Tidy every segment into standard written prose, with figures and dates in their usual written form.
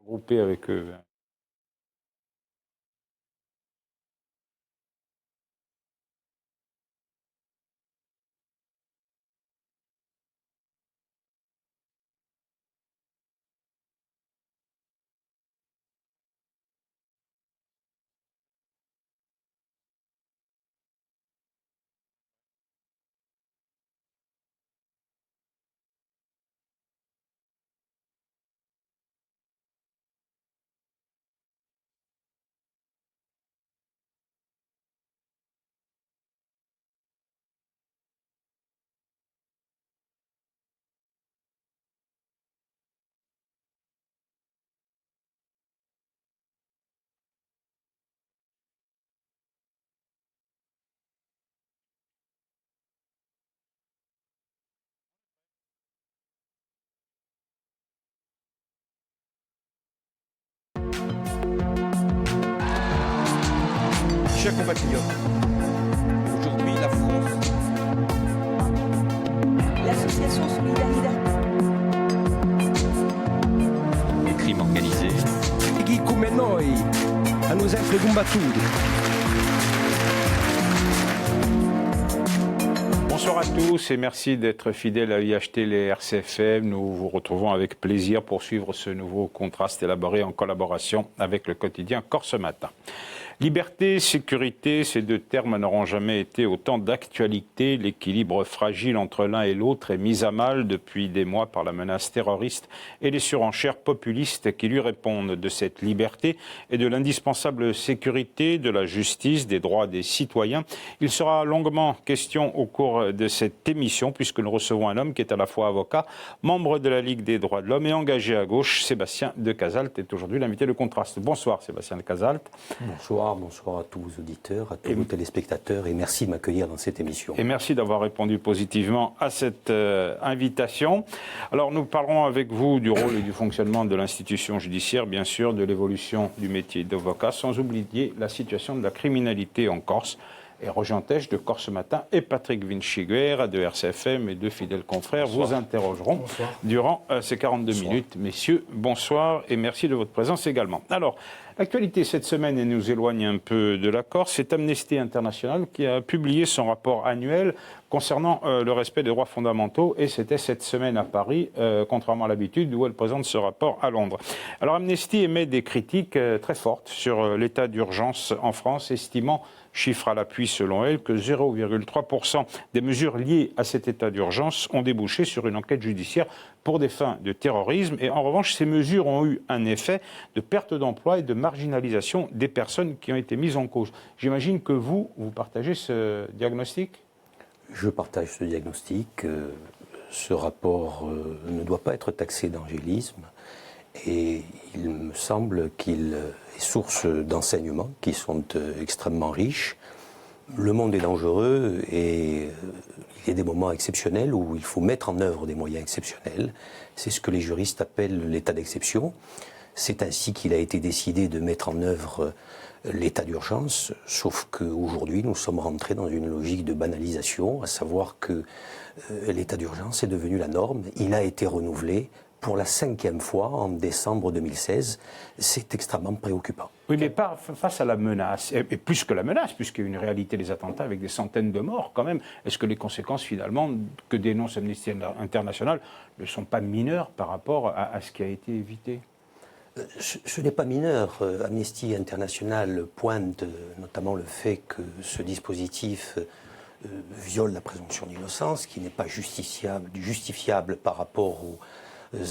Groupé avec eux. Chers compatriotes, aujourd'hui la France. L'association Solidaridad. Les crimes organisés. Chi come noi hanno sempre combattuto. Bonsoir à tous et merci d'être fidèles à IHT les RCFM. Nous vous retrouvons avec plaisir pour suivre ce nouveau contraste élaboré en collaboration avec le quotidien Corse Matin. Liberté, sécurité, ces deux termes n'auront jamais été autant d'actualité. L'équilibre fragile entre l'un et l'autre est mis à mal depuis des mois par la menace terroriste et les surenchères populistes qui lui répondent. De cette liberté et de l'indispensable sécurité, de la justice, des droits des citoyens, il sera longuement question au cours de cette émission puisque nous recevons un homme qui est à la fois avocat, membre de la Ligue des droits de l'homme et engagé à gauche. Sébastien de Cazalte est aujourd'hui l'invité de Contraste. Bonsoir Sébastien de Cazalte. Bonsoir à tous vos auditeurs, à tous vos téléspectateurs et merci de m'accueillir dans cette émission. Et merci d'avoir répondu positivement à cette invitation. Alors nous parlerons avec vous du rôle et du fonctionnement de l'institution judiciaire, bien sûr, de l'évolution du métier d'avocat, sans oublier la situation de la criminalité en Corse. Et Roger Antèche de Corse Matin et Patrick Vinciguerra de RCFM et deux fidèles confrères vous interrogeront durant ces 42 minutes. Messieurs, bonsoir et merci de votre présence également. Alors, l'actualité cette semaine, et nous éloigne un peu de la Corse, c'est Amnesty International qui a publié son rapport annuel concernant le respect des droits fondamentaux, et c'était cette semaine à Paris, contrairement à l'habitude où elle présente ce rapport à Londres. Alors Amnesty émet des critiques très fortes sur l'état d'urgence en France, estimant, chiffre à l'appui selon elle, que 0,3% des mesures liées à cet état d'urgence ont débouché sur une enquête judiciaire pour des fins de terrorisme. Et en revanche, ces mesures ont eu un effet de perte d'emploi et de marginalisation des personnes qui ont été mises en cause. J'imagine que vous partagez ce diagnostic ? Je partage ce diagnostic. Ce rapport ne doit pas être taxé d'angélisme et il me semble qu'il est source d'enseignements qui sont extrêmement riches. Le monde est dangereux et il y a des moments exceptionnels où il faut mettre en œuvre des moyens exceptionnels. C'est ce que les juristes appellent l'état d'exception. C'est ainsi qu'il a été décidé de mettre en œuvre l'état d'urgence, sauf qu'aujourd'hui nous sommes rentrés dans une logique de banalisation, à savoir que l'état d'urgence est devenu la norme. Il a été renouvelé pour la 5e fois en décembre 2016. C'est extrêmement préoccupant. Oui, mais pas face à la menace, et plus que la menace, puisqu'il y a une réalité des attentats avec des centaines de morts quand même. Est-ce que les conséquences finalement que dénonce Amnesty International ne sont pas mineures par rapport à ce qui a été évité ? Ce n'est pas mineur. Amnesty International pointe notamment le fait que qu'il viole la présomption d'innocence, qui n'est pas justifiable par rapport aux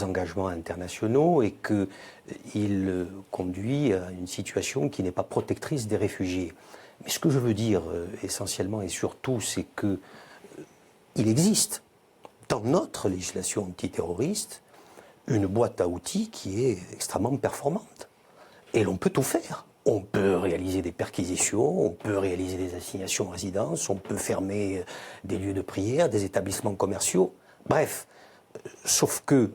engagements internationaux et qu'il conduit à une situation qui n'est pas protectrice des réfugiés. Mais ce que je veux dire essentiellement et surtout, c'est qu'il existe dans notre législation antiterroriste une boîte à outils qui est extrêmement performante. Et l'on peut tout faire. On peut réaliser des perquisitions, on peut réaliser des assignations à résidence, on peut fermer des lieux de prière, des établissements commerciaux. Bref, sauf que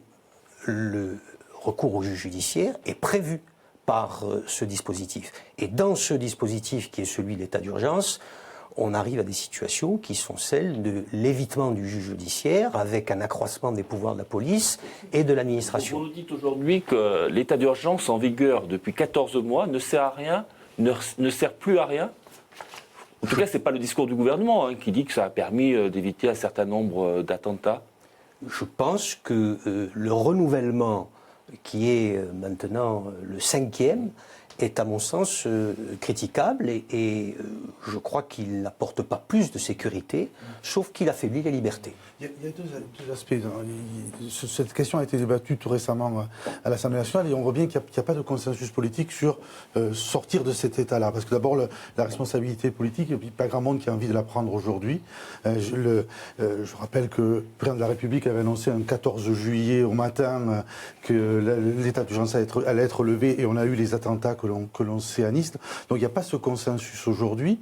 le recours au juge judiciaire est prévu par ce dispositif. Et dans ce dispositif qui est celui de l'état d'urgence, on arrive à des situations qui sont celles de l'évitement du juge judiciaire avec un accroissement des pouvoirs de la police et de l'administration. Vous nous dites aujourd'hui que l'état d'urgence en vigueur depuis 14 mois ne sert à rien, ne sert plus à rien. En tout cas, ce n'est pas le discours du gouvernement qui dit que ça a permis d'éviter un certain nombre d'attentats. Je pense que le renouvellement qui est maintenant le 5e est à mon sens critiquable et je crois qu'il n'apporte pas plus de sécurité, sauf qu'il affaiblit les libertés. Il y a deux aspects. Cette question a été débattue tout récemment à l'Assemblée nationale et on voit bien qu'il n'y a pas de consensus politique sur sortir de cet état-là. Parce que d'abord, la responsabilité politique, il n'y a pas grand monde qui a envie de la prendre aujourd'hui. Je rappelle que le président de la République avait annoncé un 14 juillet au matin que l'état d'urgence allait être levé et on a eu les attentats que l'on sait à Nice. Donc il n'y a pas ce consensus aujourd'hui.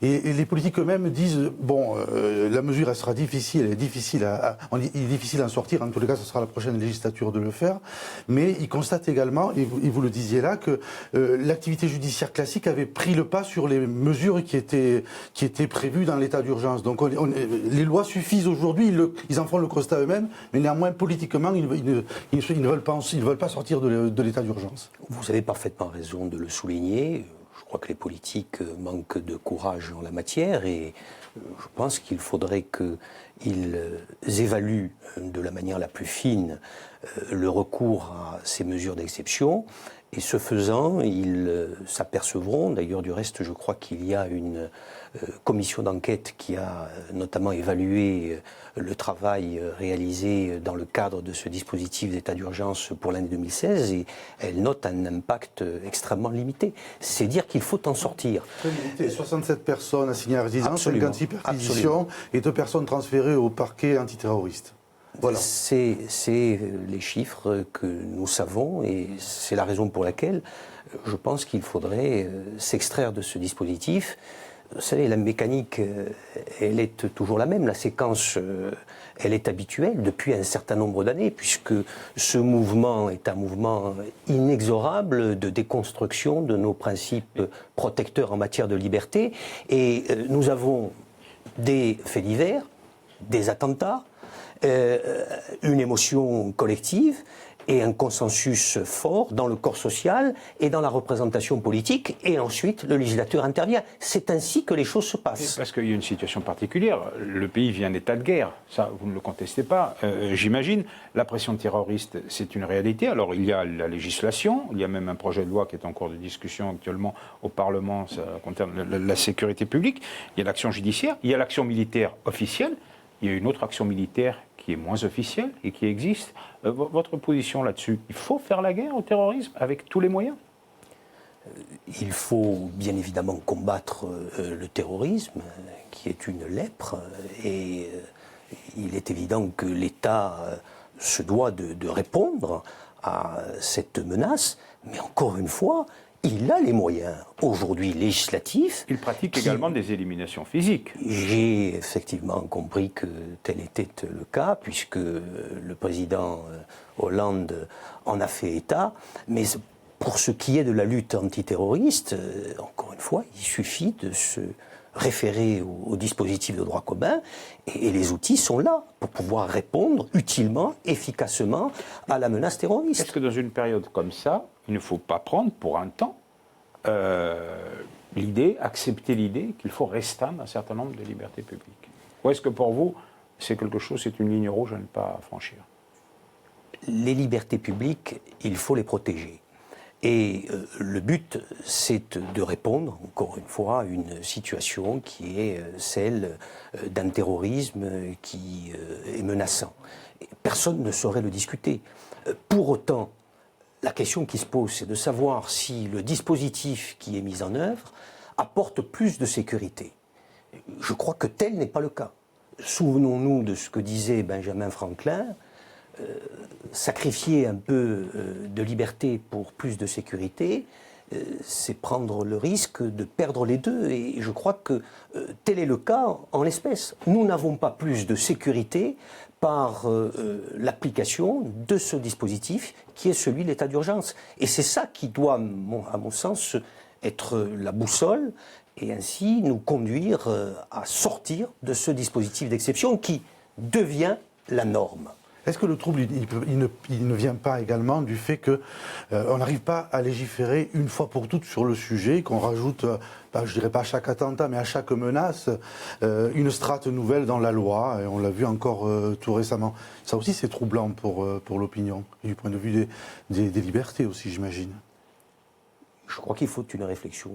Et les politiques eux-mêmes disent, bon, la mesure elle sera difficile, il est difficile d'en sortir, en tous les cas ce sera la prochaine législature de le faire, mais ils constatent également, et vous le disiez là, que l'activité judiciaire classique avait pris le pas sur les mesures qui étaient prévues dans l'état d'urgence. Donc les lois suffisent aujourd'hui, ils en font le constat eux-mêmes, mais néanmoins politiquement ils ne veulent pas sortir de l'état d'urgence. Vous avez parfaitement raison de le souligner. Je crois que les politiques manquent de courage en la matière et je pense qu'il faudrait qu'ils évaluent de la manière la plus fine le recours à ces mesures d'exception. Et ce faisant, ils s'apercevront, d'ailleurs du reste je crois qu'il y a une commission d'enquête qui a notamment évalué le travail réalisé dans le cadre de ce dispositif d'état d'urgence pour l'année 2016 et elle note un impact extrêmement limité. C'est dire qu'il faut en sortir. 67 personnes assignées à résidence, Absolument. 56 perquisitions et 2 personnes transférées au parquet antiterroriste. Voilà. C'est les chiffres que nous savons et c'est la raison pour laquelle je pense qu'il faudrait s'extraire de ce dispositif. Vous savez, la mécanique, elle est toujours la même. La séquence, elle est habituelle depuis un certain nombre d'années, puisque ce mouvement est un mouvement inexorable de déconstruction de nos principes protecteurs en matière de liberté. Et nous avons des faits divers, des attentats, une émotion collective et un consensus fort dans le corps social et dans la représentation politique, et ensuite le législateur intervient. C'est ainsi que les choses se passent. Parce qu'il y a une situation particulière. Le pays vit en état de guerre, ça vous ne le contestez pas, j'imagine. La pression terroriste, c'est une réalité. Alors il y a la législation, il y a même un projet de loi qui est en cours de discussion actuellement au Parlement, ça concerne la sécurité publique. Il y a l'action judiciaire, il y a l'action militaire officielle, il y a une autre action militaire qui est moins officielle et qui existe. Votre position là-dessus, il faut faire la guerre au terrorisme avec tous les moyens ? Il faut bien évidemment combattre le terrorisme, qui est une lèpre, et il est évident que l'État se doit de répondre à cette menace, mais encore une fois, il a les moyens aujourd'hui législatifs. Il pratique également des éliminations physiques. J'ai effectivement compris que tel était le cas, puisque le président Hollande en a fait état. Mais pour ce qui est de la lutte antiterroriste, encore une fois, il suffit de se référer au dispositif de droit commun et les outils sont là pour pouvoir répondre utilement, efficacement à la menace terroriste. Est-ce que dans une période comme ça, il ne faut pas prendre pour un temps accepter l'idée qu'il faut restreindre un certain nombre de libertés publiques? Ou est-ce que pour vous, c'est une ligne rouge à ne pas franchir? Les libertés publiques, il faut les protéger. Et le but, c'est de répondre, encore une fois, à une situation qui est celle d'un terrorisme qui est menaçant. Personne ne saurait le discuter. Pour autant, la question qui se pose, c'est de savoir si le dispositif qui est mis en œuvre apporte plus de sécurité. Je crois que tel n'est pas le cas. Souvenons-nous de ce que disait Benjamin Franklin. Sacrifier un peu de liberté pour plus de sécurité, c'est prendre le risque de perdre les deux. Et je crois que tel est le cas en l'espèce. Nous n'avons pas plus de sécurité par l'application de ce dispositif qui est celui de l'état d'urgence. Et c'est ça qui doit, à mon sens, être la boussole et ainsi nous conduire à sortir de ce dispositif d'exception qui devient la norme. Est-ce que le trouble, il ne vient pas également du fait qu'on n'arrive pas à légiférer une fois pour toutes sur le sujet, qu'on rajoute, je ne dirais pas à chaque attentat, mais à chaque menace, une strate nouvelle dans la loi, et on l'a vu encore tout récemment. Ça aussi, c'est troublant pour l'opinion, et du point de vue des libertés aussi, j'imagine. Je crois qu'il faut une réflexion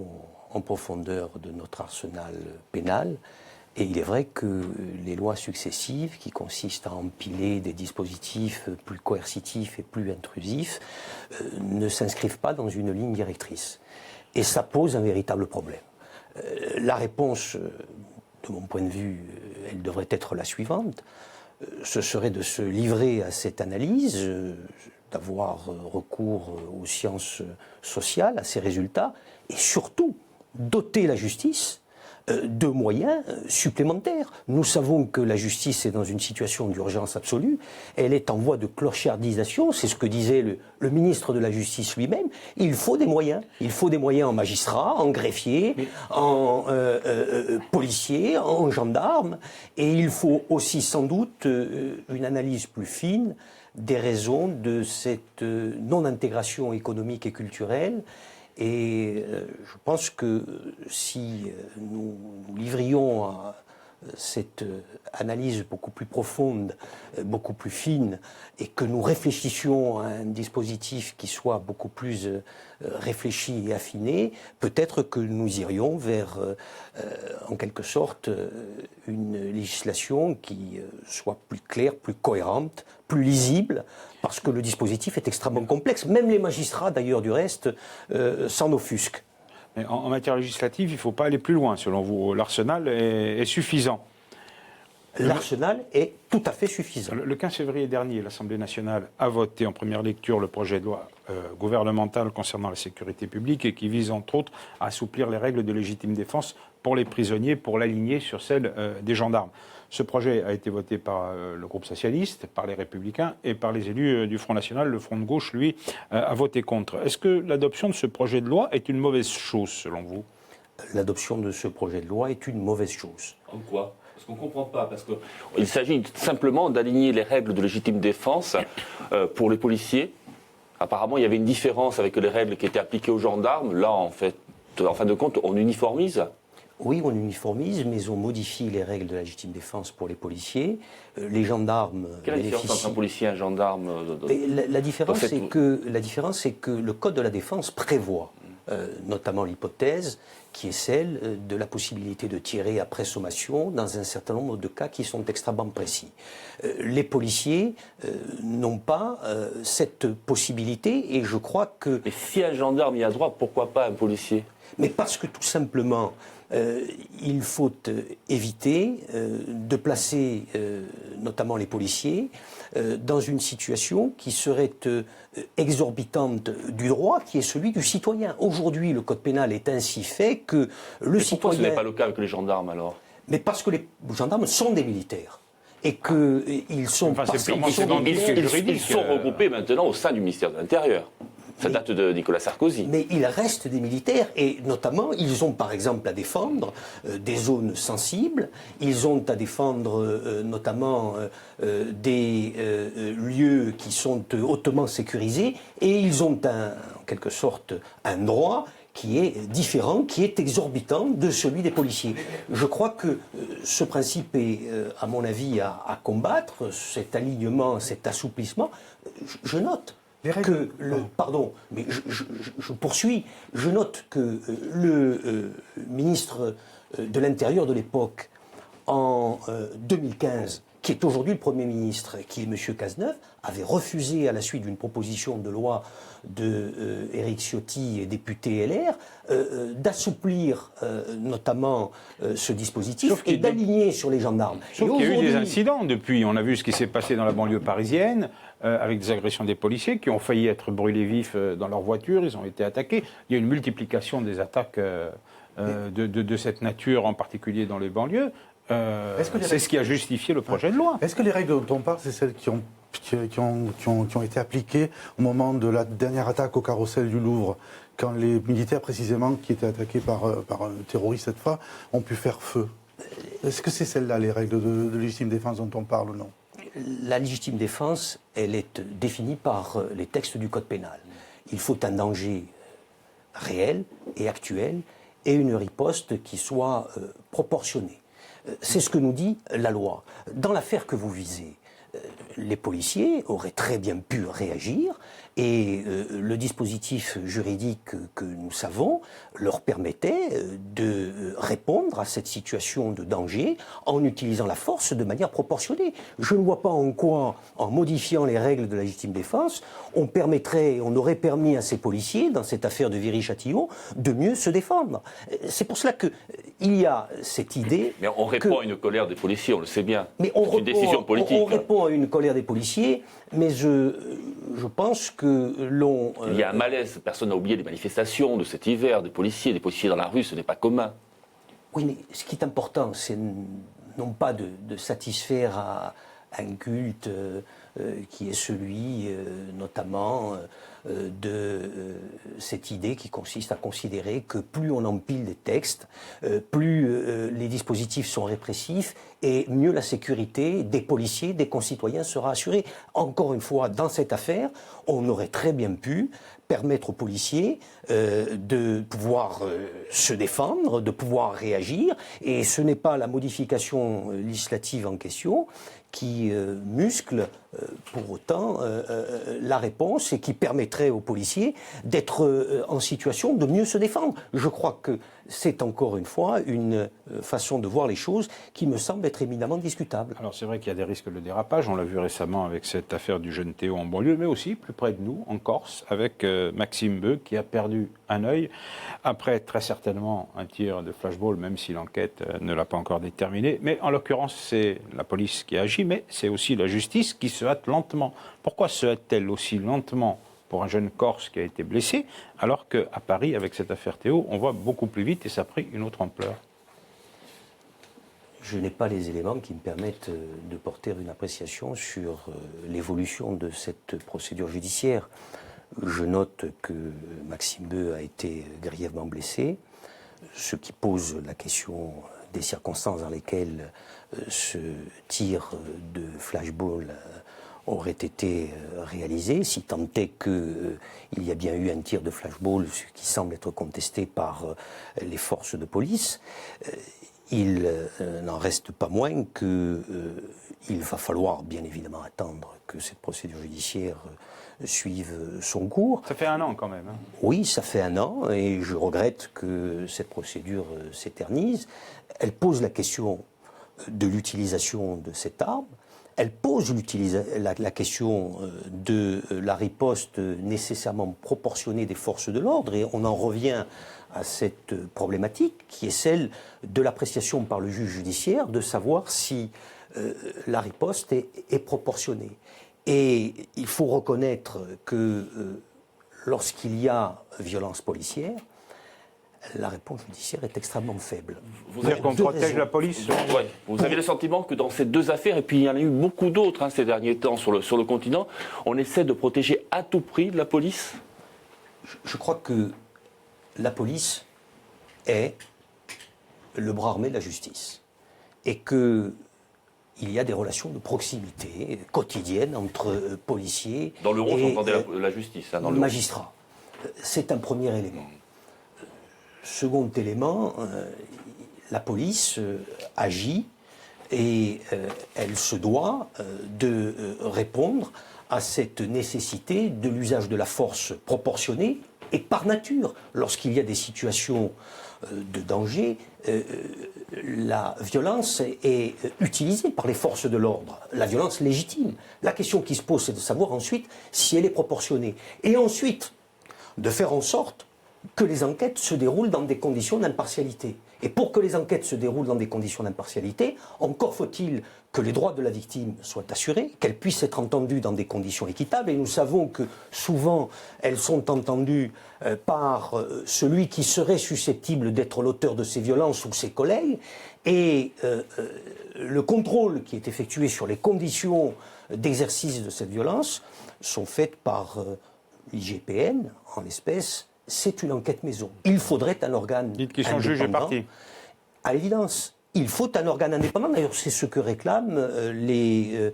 en profondeur de notre arsenal pénal. Et il est vrai que les lois successives, qui consistent à empiler des dispositifs plus coercitifs et plus intrusifs, ne s'inscrivent pas dans une ligne directrice. Et ça pose un véritable problème. La réponse, de mon point de vue, elle devrait être la suivante. Ce serait de se livrer à cette analyse, d'avoir recours aux sciences sociales, à ces résultats, et surtout doter la justice de moyens supplémentaires. Nous savons que la justice est dans une situation d'urgence absolue, elle est en voie de clochardisation, c'est ce que disait le ministre de la Justice lui-même. Il faut des moyens en magistrats, en greffiers, en policiers, en gendarmes, et il faut aussi sans doute une analyse plus fine des raisons de cette non-intégration économique et culturelle. Et je pense que si nous livrions à cette analyse beaucoup plus profonde, beaucoup plus fine, et que nous réfléchissions à un dispositif qui soit beaucoup plus réfléchi et affiné, peut-être que nous irions vers, en quelque sorte, une législation qui soit plus claire, plus cohérente, plus lisible, parce que le dispositif est extrêmement complexe. Même les magistrats, d'ailleurs, du reste, s'en offusquent. Mais en matière législative, il ne faut pas aller plus loin, selon vous. L'arsenal est suffisant. L'arsenal est tout à fait suffisant. Le 15 février dernier, l'Assemblée nationale a voté en première lecture le projet de loi gouvernemental concernant la sécurité publique et qui vise entre autres à assouplir les règles de légitime défense pour les prisonniers, pour l'aligner sur celles des gendarmes. Ce projet a été voté par le groupe socialiste, par les Républicains et par les élus du Front National. Le Front de gauche, lui, a voté contre. Est-ce que l'adoption de ce projet de loi est une mauvaise chose, selon vous ? L'adoption de ce projet de loi est une mauvaise chose. En quoi ? Parce qu'on ne comprend pas. Parce qu'il s'agit simplement d'aligner les règles de légitime défense pour les policiers. Apparemment, il y avait une différence avec les règles qui étaient appliquées aux gendarmes. Là, en fin de compte, on uniformise. Oui, on uniformise, mais on modifie les règles de la légitime défense pour les policiers. Les gendarmes Quelle est la différence entre un policier et un gendarme la différence, c'est que le Code de la défense prévoit notamment l'hypothèse qui est celle de la possibilité de tirer après sommation dans un certain nombre de cas qui sont extrêmement précis. Les policiers n'ont pas cette possibilité et je crois que... Mais si un gendarme y a droit, pourquoi pas un policier ? Mais parce que tout simplement, il faut éviter de placer notamment les policiers dans une situation qui serait exorbitante du droit, qui est celui du citoyen. Aujourd'hui, le code pénal est ainsi fait que le citoyen... Pourquoi ce n'est pas le cas avec les gendarmes alors ? Mais parce que les gendarmes sont des militaires. Et qu'ils sont... Enfin, ils sont regroupés maintenant au sein du ministère de l'Intérieur. Ça date de Nicolas Sarkozy. Mais ils restent des militaires et notamment, ils ont par exemple à défendre des zones sensibles, ils ont à défendre notamment des lieux qui sont hautement sécurisés et ils ont en quelque sorte un droit qui est différent, qui est exorbitant de celui des policiers. Je crois que ce principe est, à mon avis, à combattre, cet alignement, cet assouplissement. Je note pardon, mais je poursuis. Je note que le ministre de l'Intérieur de l'époque, en 2015, qui est aujourd'hui le Premier ministre, qui est M. Cazeneuve, avait refusé, à la suite d'une proposition de loi de Éric Ciotti, député LR, d'assouplir notamment ce dispositif et d'aligner sur les gendarmes. Sauf qu'il y a eu des incidents depuis. On a vu ce qui s'est passé dans la banlieue parisienne, avec des agressions des policiers qui ont failli être brûlés vifs dans leur voiture, ils ont été attaqués. Il y a une multiplication des attaques de cette nature, en particulier dans les banlieues. C'est ce qui a justifié le projet de loi. Est-ce que les règles dont on parle, c'est celles qui ont qui ont été appliquées au moment de la dernière attaque au carrousel du Louvre, quand les militaires précisément qui étaient attaqués par un terroriste cette fois ont pu faire feu. Est-ce que c'est celle-là les règles de légitime défense dont on parle ou non? La légitime défense, elle est définie par les textes du Code pénal. Il faut un danger réel et actuel et une riposte qui soit proportionnée. C'est ce que nous dit la loi. Dans l'affaire que vous visez, les policiers auraient très bien pu réagir et le dispositif juridique que nous savons leur permettait de répondre à cette situation de danger en utilisant la force de manière proportionnée. Je ne vois pas en quoi, en modifiant les règles de la légitime défense, on aurait permis à ces policiers, dans cette affaire de Viry-Châtillon, de mieux se défendre. C'est pour cela qu'il y a cette idée... Mais on répond à une colère des policiers, on le sait bien. Mais c'est une décision politique. On répond à une colère des policiers, mais je pense que l'on... Il y a un malaise, personne n'a oublié les manifestations de cet hiver, des policiers dans la rue, ce n'est pas commun. Oui, mais ce qui est important, c'est non pas de satisfaire à un culte qui est celui, notamment, de cette idée qui consiste à considérer que plus on empile des textes, plus les dispositifs sont répressifs et mieux la sécurité des policiers, des concitoyens sera assurée. Encore une fois, dans cette affaire, on aurait très bien pu permettre aux policiers de pouvoir se défendre, de pouvoir réagir, et ce n'est pas la modification législative en question qui muscle pour autant la réponse et qui permettrait aux policiers d'être en situation de mieux se défendre. Je crois que c'est encore une fois une façon de voir les choses qui me semble être éminemment discutable. Alors c'est vrai qu'il y a des risques de dérapage, on l'a vu récemment avec cette affaire du jeune Théo en banlieue, mais aussi plus près de nous, en Corse, avec Maxime Beu qui a perdu un œil après très certainement un tir de flashball, même si l'enquête ne l'a pas encore déterminé. Mais en l'occurrence, c'est la police qui agit, mais c'est aussi la justice qui se hâte lentement. Pourquoi se hâte-t-elle aussi lentement pour un jeune Corse qui a été blessé, alors qu'à Paris, avec cette affaire Théo, on voit beaucoup plus vite et ça a pris une autre ampleur? Je n'ai pas les éléments qui me permettent de porter une appréciation sur l'évolution de cette procédure judiciaire. Je note que Maxime Beu a été grièvement blessé, ce qui pose la question des circonstances dans lesquelles ce tir de flashball aurait été réalisé, si tant est qu'il y a bien eu un tir de flashball, ce qui semble être contesté par les forces de police. Il n'en reste pas moins qu'il va falloir bien évidemment attendre que cette procédure judiciaire suive son cours. Ça fait un an quand même. Hein. Oui, ça fait un an et je regrette que cette procédure s'éternise. Elle pose la question de l'utilisation de cette arme. Elle pose la question de la riposte nécessairement proportionnée des forces de l'ordre et on en revient à cette problématique qui est celle de l'appréciation par le juge judiciaire de savoir si la riposte est proportionnée. Et il faut reconnaître que lorsqu'il y a violence policière, la réponse judiciaire est extrêmement faible. Vous dire qu'on protège la police. Ouais. Vous avez le sentiment que dans ces deux affaires, et puis il y en a eu beaucoup d'autres ces derniers temps sur le continent, on essaie de protéger à tout prix la police? Je crois que la police est le bras armé de la justice. Et qu'il y a des relations de proximité quotidiennes entre policiers dans le rôle, et j'entendais la justice, hein, dans le magistrats. C'est un premier élément. Second élément, la police agit et elle se doit de répondre à cette nécessité de l'usage de la force proportionnée et par nature. Lorsqu'il y a des situations de danger, la violence est utilisée par les forces de l'ordre, la violence légitime. La question qui se pose, c'est de savoir ensuite si elle est proportionnée. Et ensuite, de faire en sorte que les enquêtes se déroulent dans des conditions d'impartialité. Et pour que les enquêtes se déroulent dans des conditions d'impartialité, encore faut-il que les droits de la victime soient assurés, qu'elle puisse être entendue dans des conditions équitables. Et nous savons que souvent, elles sont entendues par celui qui serait susceptible d'être l'auteur de ces violences ou ses collègues. Et le contrôle qui est effectué sur les conditions d'exercice de cette violence sont faites par l'IGPN, en l'espèce. C'est une enquête maison. Il faudrait un organe Dites qu'ils sont juges et partis. À l'évidence, il faut un organe indépendant. D'ailleurs, c'est ce que réclament les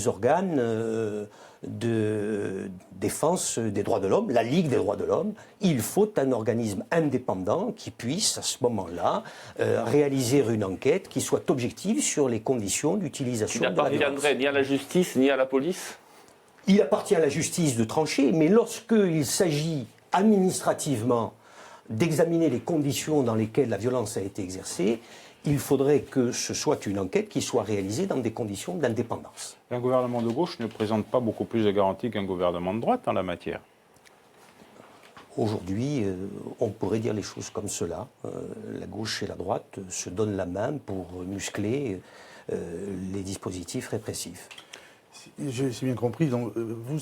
organes de défense des droits de l'homme, la Ligue des droits de l'homme. Il faut un organisme indépendant qui puisse, à ce moment-là, réaliser une enquête qui soit objective sur les conditions d'utilisation de la violence. Il n'appartiendrait ni à la justice ni à la police? Il appartient à la justice de trancher, mais lorsqu'il s'agit administrativement d'examiner les conditions dans lesquelles la violence a été exercée, il faudrait que ce soit une enquête qui soit réalisée dans des conditions d'indépendance. Un gouvernement de gauche ne présente pas beaucoup plus de garanties qu'un gouvernement de droite en la matière. Aujourd'hui, on pourrait dire les choses comme cela. La gauche et la droite se donnent la main pour muscler les dispositifs répressifs. J'ai bien compris. Donc, vous,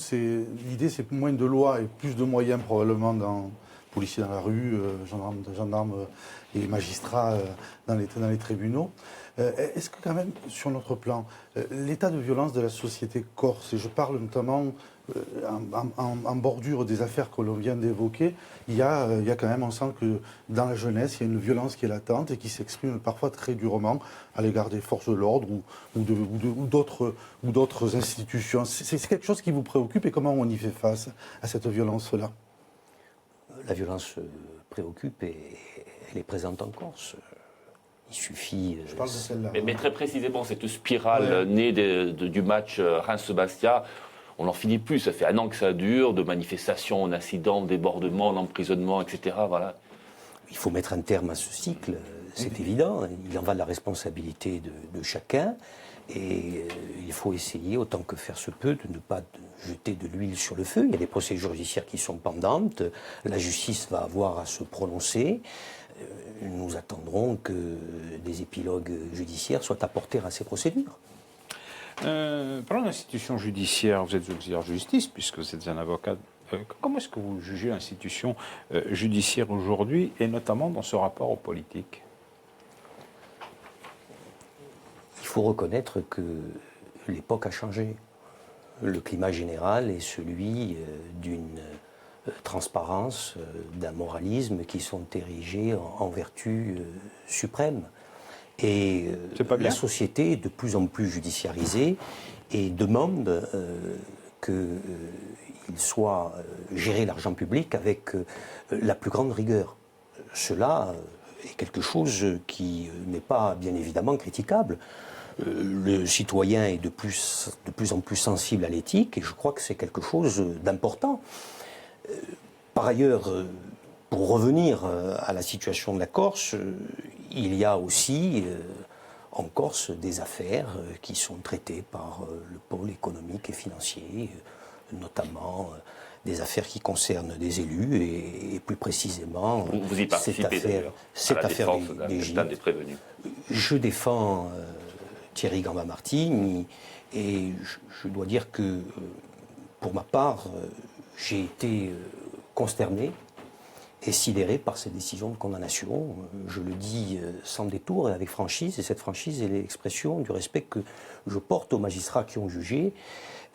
l'idée, c'est moins de lois et plus de moyens probablement dans policiers dans la rue, gendarmes et magistrats dans les tribunaux. Est-ce que quand même, sur notre plan, l'état de violence de la société corse, et je parle notamment en bordure des affaires que l'on vient d'évoquer, il y a quand même, on sent que dans la jeunesse, il y a une violence qui est latente et qui s'exprime parfois très durement à l'égard des forces de l'ordre ou d'autres institutions. C'est quelque chose qui vous préoccupe et comment on y fait face à cette violence-là? La violence préoccupe et elle est présente en Corse. Il suffit... Je parle de celle-là. Mais très précisément, cette spirale née du match Reims-Bastia, on n'en finit plus. Ça fait un an que ça dure, de manifestations, d'incidents, de débordements, d'emprisonnements, etc. Voilà. Il faut mettre un terme à ce cycle, c'est évident. Il en va de la responsabilité de chacun. Et il faut essayer, autant que faire se peut, de ne pas jeter de l'huile sur le feu. Il y a des procédures judiciaires qui sont pendantes. La justice va avoir à se prononcer. Nous attendrons que des épilogues judiciaires soient apportés à ces procédures. Parlons de l'institution judiciaire. Vous êtes auxiliaire de justice, puisque vous êtes un avocat. Comment est-ce que vous jugez l'institution judiciaire aujourd'hui, et notamment dans ce rapport aux politiques ? Il faut reconnaître que l'époque a changé. Le climat général est celui d'une transparence, d'un moralisme qui sont érigés en vertu suprême. Et la société est de plus en plus judiciarisée et demande qu'il soit géré l'argent public avec la plus grande rigueur. Cela est quelque chose qui n'est pas bien évidemment critiquable. Le citoyen est de plus en plus sensible à l'éthique et je crois que c'est quelque chose d'important. Par ailleurs, pour revenir à la situation de la Corse, il y a aussi en Corse des affaires qui sont traitées par le pôle économique et financier, notamment des affaires qui concernent des élus et plus précisément vous y participez cette affaire des prévenus. Je défends Thierry Gamba-Martin et je dois dire que pour ma part j'ai été consterné et sidéré par cette décision de condamnation. Je le dis sans détour et avec franchise, et cette franchise est l'expression du respect que je porte aux magistrats qui ont jugé.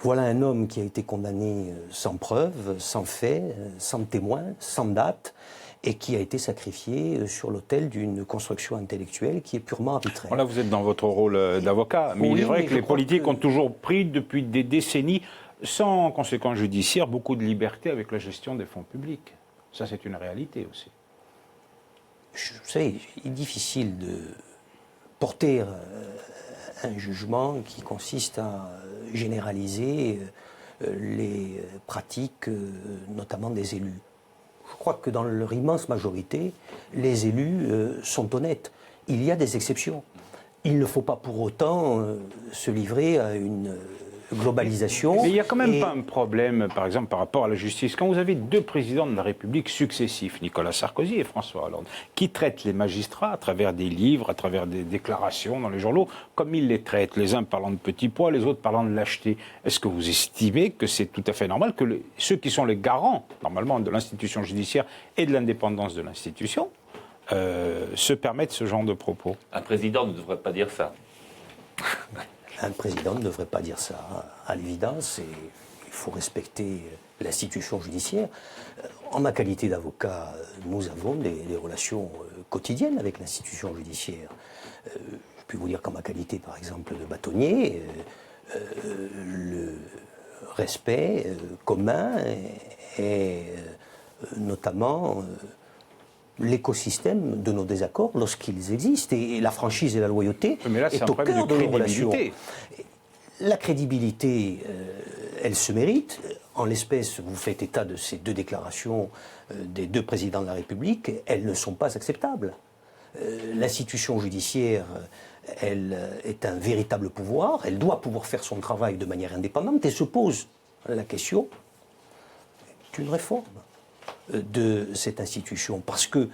Voilà un homme qui a été condamné sans preuve, sans fait, sans témoin, sans date, et qui a été sacrifié sur l'autel d'une construction intellectuelle qui est purement arbitraire. Là, vous êtes dans votre rôle d'avocat, mais il est vrai que les politiques ont toujours pris, depuis des décennies, sans conséquences judiciaires, beaucoup de liberté avec la gestion des fonds publics. Ça, c'est une réalité aussi. Vous savez, il est difficile de porter un jugement qui consiste à généraliser les pratiques, notamment des élus. Je crois que dans leur immense majorité, les élus sont honnêtes. Il y a des exceptions. Il ne faut pas pour autant se livrer à une globalisation. Mais il n'y a quand même pas un problème, par exemple, par rapport à la justice. Quand vous avez deux présidents de la République successifs, Nicolas Sarkozy et François Hollande, qui traitent les magistrats à travers des livres, à travers des déclarations dans les journaux, comme ils les traitent, les uns parlant de petits pois, les autres parlant de lâcheté, est-ce que vous estimez que c'est tout à fait normal que ceux qui sont les garants, normalement, de l'institution judiciaire et de l'indépendance de l'institution, se permettent ce genre de propos? Un président ne devrait pas dire ça. Un président ne devrait pas dire ça, à l'évidence, et il faut respecter l'institution judiciaire. En ma qualité d'avocat, nous avons des relations quotidiennes avec l'institution judiciaire. Je peux vous dire qu'en ma qualité, par exemple, de bâtonnier, le respect commun et notamment l'écosystème de nos désaccords lorsqu'ils existent. Et la franchise et la loyauté Mais là, est au cœur de nos relations. La crédibilité, elle se mérite. En l'espèce, vous faites état de ces deux déclarations des deux présidents de la République. Elles ne sont pas acceptables. L'institution judiciaire, elle est un véritable pouvoir. Elle doit pouvoir faire son travail de manière indépendante et se pose la question d'une réforme de cette institution. Parce que,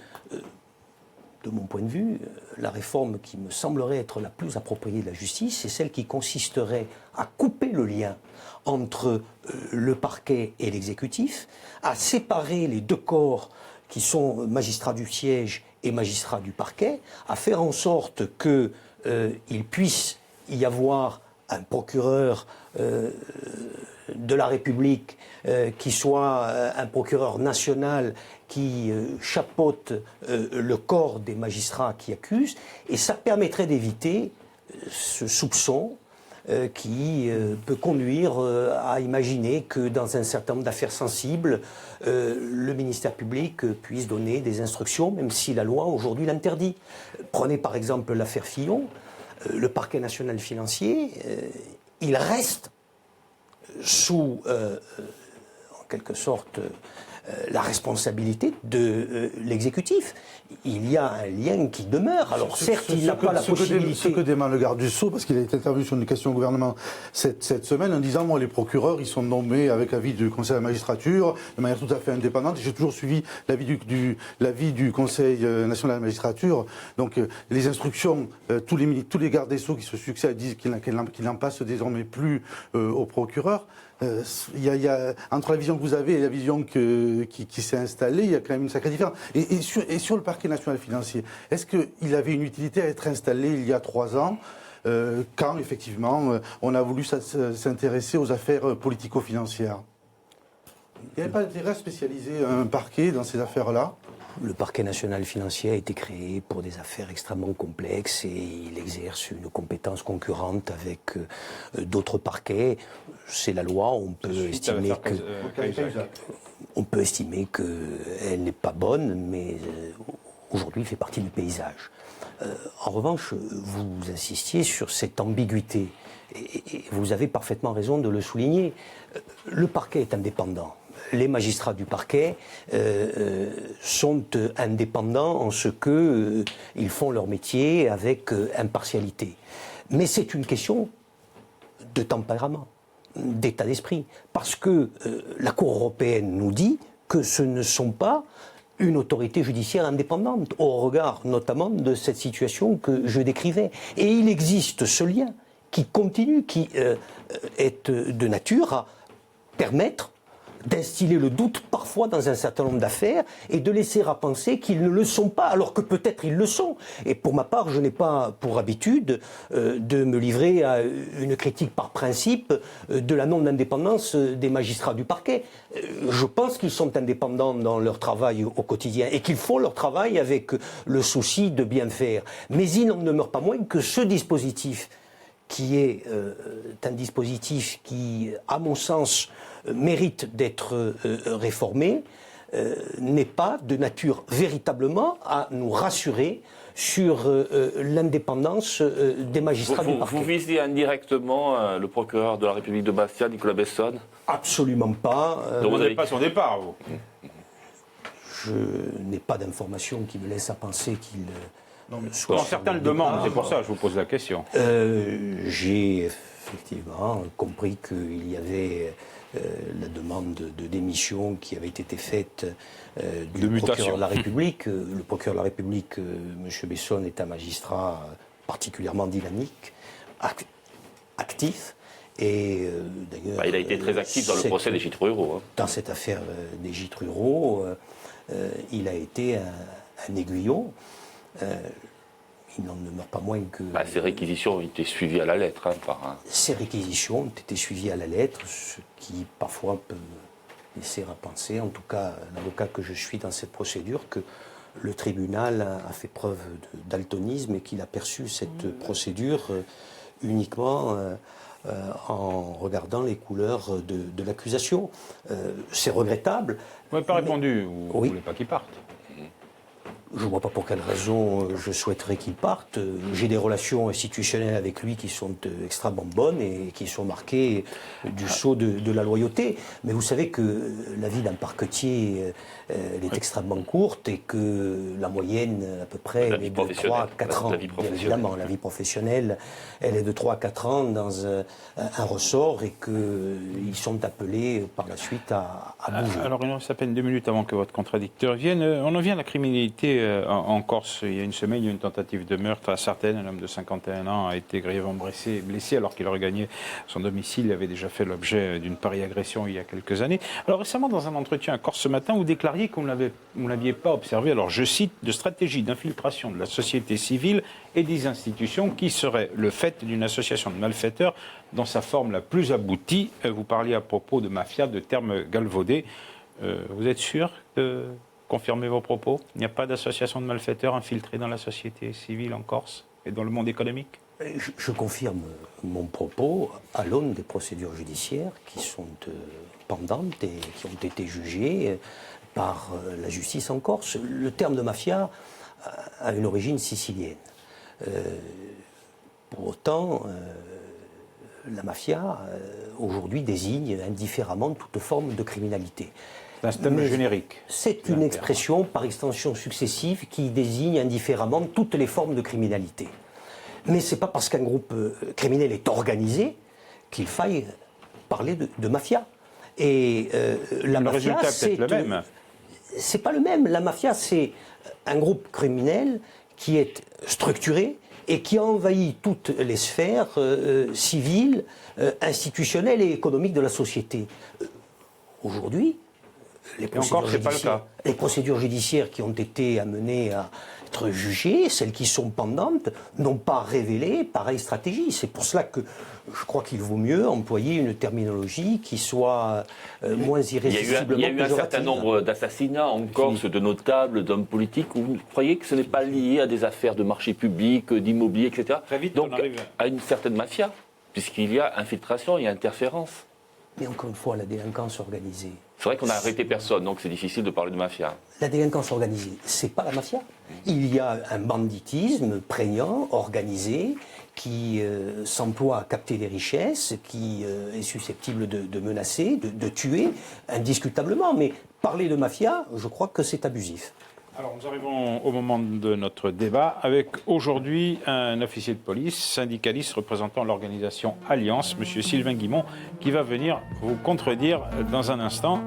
de mon point de vue, la réforme qui me semblerait être la plus appropriée de la justice, c'est celle qui consisterait à couper le lien entre le parquet et l'exécutif, à séparer les deux corps qui sont magistrats du siège et magistrats du parquet, à faire en sorte qu'il puisse y avoir un procureur de la République qui soit un procureur national qui chapeaute le corps des magistrats qui accusent, et ça permettrait d'éviter ce soupçon qui peut conduire à imaginer que dans un certain nombre d'affaires sensibles, le ministère public puisse donner des instructions, même si la loi aujourd'hui l'interdit. Prenez par exemple l'affaire Fillon, le parquet national financier, il reste sous, en quelque sorte, la responsabilité de l'exécutif. Il y a un lien qui demeure. Alors certes, il n'a pas la possibilité... Ce que dément le garde du Sceau, parce qu'il est intervenu sur une question au gouvernement cette semaine, en disant, moi, les procureurs, ils sont nommés avec avis du Conseil de la magistrature, de manière tout à fait indépendante. J'ai toujours suivi l'avis du Conseil national de la magistrature. Donc les instructions, tous les gardes des Sceaux qui se succèdent disent qu'ils n'en passent désormais plus aux procureurs. Il y a, entre la vision que vous avez et la vision qui s'est installée, il y a quand même une sacrée différence. Et sur le parquet national financier, est-ce qu'il avait une utilité à être installé il y a 3 ans, quand effectivement on a voulu s'intéresser aux affaires politico-financières? Il n'y avait pas d'intérêt à spécialiser un parquet dans ces affaires-là? Le parquet national financier a été créé pour des affaires extrêmement complexes et il exerce une compétence concurrente avec d'autres parquets. C'est la loi, on peut estimer qu'elle n'est pas bonne, mais aujourd'hui il fait partie du paysage. En revanche, vous insistiez sur cette ambiguïté et vous avez parfaitement raison de le souligner. Le parquet est indépendant. Les magistrats du parquet sont indépendants en ce qu'ils font leur métier avec impartialité. Mais c'est une question de tempérament, d'état d'esprit. Parce que la Cour européenne nous dit que ce ne sont pas une autorité judiciaire indépendante, au regard notamment de cette situation que je décrivais. Et il existe ce lien qui continue, qui est de nature à permettre d'instiller le doute parfois dans un certain nombre d'affaires et de laisser à penser qu'ils ne le sont pas, alors que peut-être ils le sont. Et pour ma part, je n'ai pas pour habitude de me livrer à une critique par principe de la non-indépendance des magistrats du parquet. Je pense qu'ils sont indépendants dans leur travail au quotidien et qu'ils font leur travail avec le souci de bien faire. Mais il n'en demeure pas moins que ce dispositif qui est un dispositif qui, à mon sens, mérite d'être réformé, n'est pas de nature véritablement à nous rassurer sur l'indépendance des magistrats du parquet. Vous visez indirectement le procureur de la République de Bastia, Nicolas Besson? Absolument pas. Donc vous n'avez pas son départ, vous? Je n'ai pas d'informations qui me laissent à penser qu'il... Quand certains le demandent, c'est pour ça que je vous pose la question. J'ai effectivement compris qu'il y avait la demande de démission qui avait été faite du procureur de la République. Le procureur de la République, M. Besson, est un magistrat particulièrement dynamique, actif. Et d'ailleurs, il a été très actif dans le procès des gîtes ruraux. Hein. Dans cette affaire des gîtes ruraux, il a été un aiguillon. il n'en demeure pas moins que... Ces réquisitions ont été suivies à la lettre Ces réquisitions ont été suivies à la lettre, ce qui parfois peut laisser à penser, en tout cas l'avocat que je suis dans cette procédure, que le tribunal a fait preuve daltonisme et qu'il a perçu cette procédure uniquement en regardant les couleurs de l'accusation. C'est regrettable. Vous n'avez pas répondu, vous ne Oui. voulez pas qu'il parte? Je ne vois pas pour quelle raison je souhaiterais qu'il parte. J'ai des relations institutionnelles avec lui qui sont extrêmement bonnes et qui sont marquées du sceau de la loyauté. Mais vous savez que la vie d'un parquetier elle est extrêmement courte et que la moyenne à peu près La elle vie est de professionnelle. 3 à 4 ans. La vie Bien professionnelle. évidemment, la vie professionnelle, elle est de 3 à 4 ans dans un ressort et qu'ils sont appelés par la suite à bouger. Alors, il nous reste à peine 2 minutes avant que votre contradicteur vienne. On en vient à la criminalité en Corse. Il y a une semaine, il y a eu une tentative de meurtre à Sartène. Un homme de 51 ans a été grièvement blessé alors qu'il aurait gagné son domicile. Il avait déjà fait l'objet d'une pareille agression il y a quelques années. Alors récemment, dans un entretien à Corse ce matin, vous déclariez que vous ne l'aviez pas observé, alors je cite, de stratégie d'infiltration de la société civile et des institutions qui serait le fait d'une association de malfaiteurs dans sa forme la plus aboutie. Vous parliez à propos de mafia, de termes galvaudés. Vous êtes sûr de confirmer vos propos? Il n'y a pas d'association de malfaiteurs infiltrée dans la société civile en Corse et dans le monde économique? Je confirme mon propos à l'aune des procédures judiciaires qui sont pendantes et qui ont été jugées par la justice en Corse. Le terme de mafia a une origine sicilienne. Pour autant, la mafia, aujourd'hui, désigne indifféremment toute forme de criminalité. C'est un terme générique. C'est une expression par extension successive qui désigne indifféremment toutes les formes de criminalité. Mais ce n'est pas parce qu'un groupe criminel est organisé qu'il faille parler de mafia. Et la Le mafia, résultat est c'est peut-être le même. C'est pas le même. La mafia, c'est un groupe criminel qui est structuré et qui a envahi toutes les sphères civiles, institutionnelles et économiques de la société. Aujourd'hui, les procédures judiciaires qui ont été amenées à être jugées, celles qui sont pendantes, n'ont pas révélé pareille stratégie. C'est pour cela que je crois qu'il vaut mieux employer une terminologie qui soit moins irrésistiblement Il y a eu un certain péjorative. nombre d'assassinats en Corse, de notables, d'hommes politiques. Vous croyez que ce n'est pas lié à des affaires de marché public, d'immobilier, etc. Très vite, donc on arrive à une certaine mafia, puisqu'il y a infiltration, il y a interférence. Mais encore une fois, la délinquance organisée. C'est vrai qu'on n'a arrêté personne, donc c'est difficile de parler de mafia. La délinquance organisée, c'est pas la mafia. Il y a un banditisme prégnant, organisé, qui s'emploie à capter les richesses, qui est susceptible de menacer, de tuer, indiscutablement. Mais parler de mafia, je crois que c'est abusif. Alors, nous arrivons au moment de notre débat avec aujourd'hui un officier de police, syndicaliste représentant l'organisation Alliance, M. Sylvain Guimond, qui va venir vous contredire dans un instant.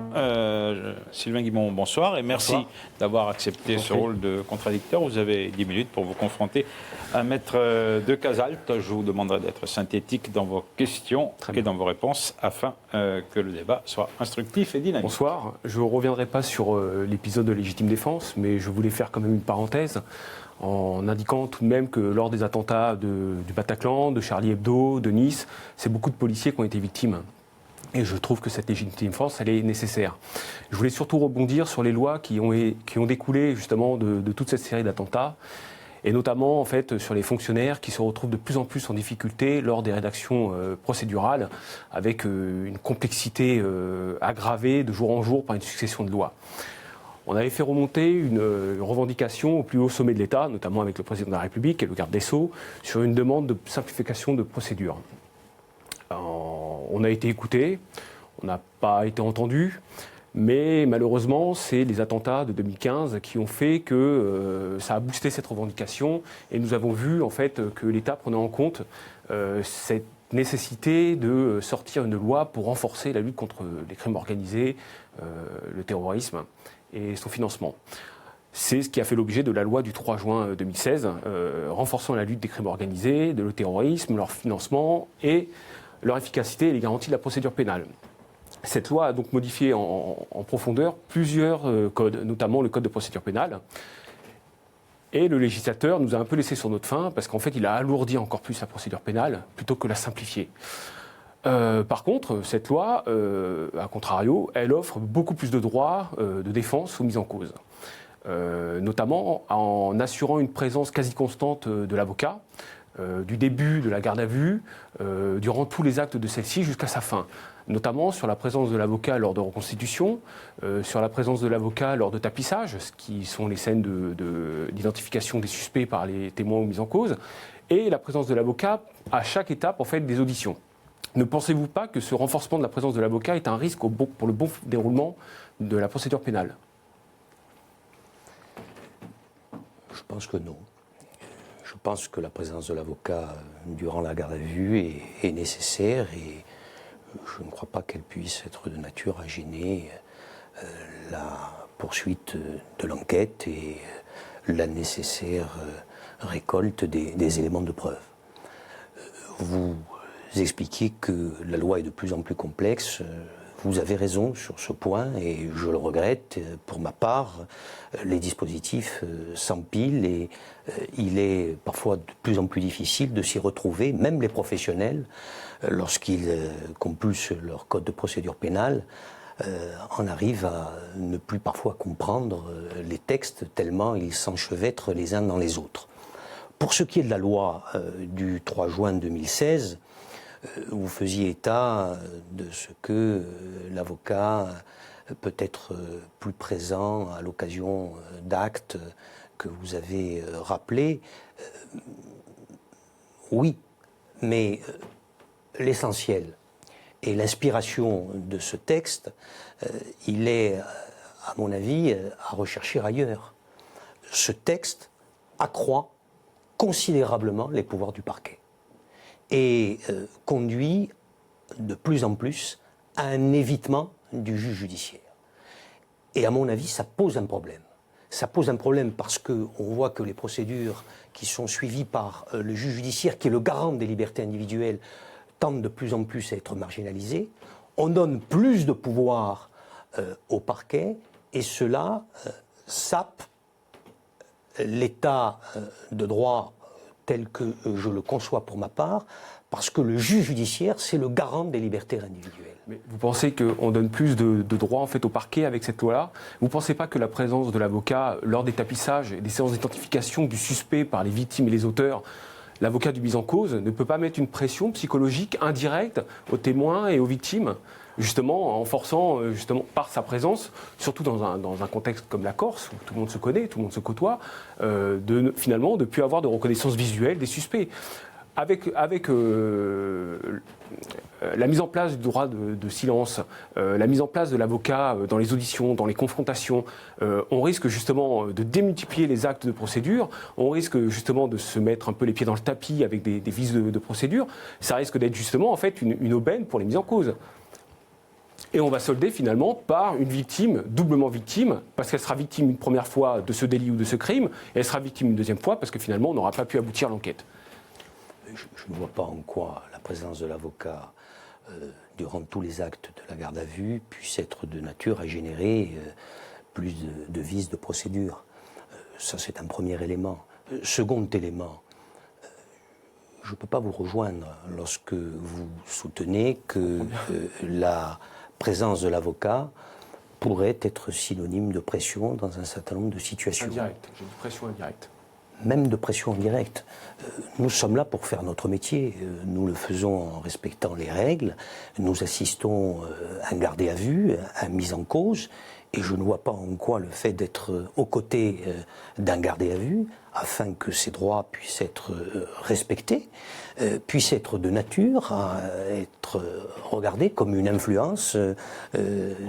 Sylvain Guimond, bonsoir et merci d'avoir accepté ce rôle de contradicteur. Vous avez 10 minutes pour vous confronter à Maître de Casalte. Je vous demanderai d'être synthétique dans vos questions et dans vos réponses afin que le débat soit instructif et dynamique. Bonsoir. Je ne reviendrai pas sur l'épisode de légitime défense, mais je voulais faire quand même une parenthèse en indiquant tout de même que lors des attentats du Bataclan, de Charlie Hebdo, de Nice, c'est beaucoup de policiers qui ont été victimes. Et je trouve que cette légitime défense, elle est nécessaire. Je voulais surtout rebondir sur les lois qui ont découlé justement de toute cette série d'attentats, et notamment en fait sur les fonctionnaires qui se retrouvent de plus en plus en difficulté lors des rédactions procédurales, avec une complexité aggravée de jour en jour par une succession de lois. On avait fait remonter une revendication au plus haut sommet de l'État, notamment avec le président de la République et le garde des Sceaux, sur une demande de simplification de procédure. On a été écouté, on n'a pas été entendu, mais malheureusement, c'est les attentats de 2015 qui ont fait que ça a boosté cette revendication, et nous avons vu en fait que l'État prenait en compte cette nécessité de sortir une loi pour renforcer la lutte contre les crimes organisés, le terrorisme et son financement. C'est ce qui a fait l'objet de la loi du 3 juin 2016, renforçant la lutte des crimes organisés, de le terrorisme, leur financement et leur efficacité et les garanties de la procédure pénale. Cette loi a donc modifié en profondeur plusieurs codes, notamment le code de procédure pénale. Et le législateur nous a un peu laissé sur notre faim parce qu'en fait, il a alourdi encore plus la procédure pénale plutôt que la simplifier. Par contre, cette loi, à contrario, elle offre beaucoup plus de droits de défense aux mises en cause. Notamment en assurant une présence quasi constante de l'avocat, du début de la garde à vue, durant tous les actes de celle-ci jusqu'à sa fin. Notamment sur la présence de l'avocat lors de reconstitution, sur la présence de l'avocat lors de tapissage, ce qui sont les scènes d'identification des suspects par les témoins ou mises en cause, et la présence de l'avocat à chaque étape en fait, des auditions. Ne pensez-vous pas que ce renforcement de la présence de l'avocat est un risque pour le bon déroulement de la procédure pénale ? Je pense que non. Je pense que la présence de l'avocat durant la garde à vue est nécessaire et je ne crois pas qu'elle puisse être de nature à gêner la poursuite de l'enquête et la nécessaire récolte des éléments de preuve. Vous expliquez que la loi est de plus en plus complexe. Vous avez raison sur ce point et je le regrette. Pour ma part, les dispositifs s'empilent et il est parfois de plus en plus difficile de s'y retrouver, même les professionnels, lorsqu'ils compulsent leur code de procédure pénale, en arrivent à ne plus parfois comprendre les textes tellement ils s'enchevêtrent les uns dans les autres. Pour ce qui est de la loi du 3 juin 2016, vous faisiez état de ce que l'avocat peut être plus présent à l'occasion d'actes que vous avez rappelés. Oui, mais l'essentiel et l'inspiration de ce texte, il est, à mon avis, à rechercher ailleurs. Ce texte accroît considérablement les pouvoirs du parquet et conduit de plus en plus à un évitement du juge judiciaire. Et à mon avis, ça pose un problème. Ça pose un problème parce qu'on voit que les procédures qui sont suivies par le juge judiciaire, qui est le garant des libertés individuelles, tendent de plus en plus à être marginalisées. On donne plus de pouvoir au parquet et cela sape l'état de droit tel que je le conçois pour ma part, parce que le juge judiciaire, c'est le garant des libertés individuelles. Mais vous pensez qu'on donne plus de droits en fait, au parquet avec cette loi-là ? Vous ne pensez pas que la présence de l'avocat lors des tapissages et des séances d'identification du suspect par les victimes et les auteurs, l'avocat du mis en cause ne peut pas mettre une pression psychologique indirecte aux témoins et aux victimes, justement en forçant justement par sa présence, surtout dans un contexte comme la Corse, où tout le monde se connaît, tout le monde se côtoie, finalement de ne plus avoir de reconnaissance visuelle des suspects. Avec la mise en place du droit de silence, la mise en place de l'avocat dans les auditions, dans les confrontations, on risque justement de démultiplier les actes de procédure, on risque justement de se mettre un peu les pieds dans le tapis avec des vices de procédure, ça risque d'être justement en fait une aubaine pour les mises en cause. Et on va solder finalement par une victime, doublement victime, parce qu'elle sera victime une première fois de ce délit ou de ce crime, et elle sera victime une deuxième fois parce que finalement on n'aura pas pu aboutir à l'enquête. Je ne vois pas en quoi la présence de l'avocat durant tous les actes de la garde à vue puisse être de nature à générer plus de vices de procédure. Ça, c'est un premier élément. Second élément, je ne peux pas vous rejoindre lorsque vous soutenez que la présence de l'avocat pourrait être synonyme de pression dans un certain nombre de situations. Indirecte, j'ai dit pression indirecte. Même de pression indirecte. Nous sommes là pour faire notre métier. Nous le faisons en respectant les règles. Nous assistons à un gardé à vue, à une mise en cause. Et je ne vois pas en quoi le fait d'être aux côtés d'un gardé à vue, afin que ses droits puissent être respectés, puisse être de nature à être regardé comme une influence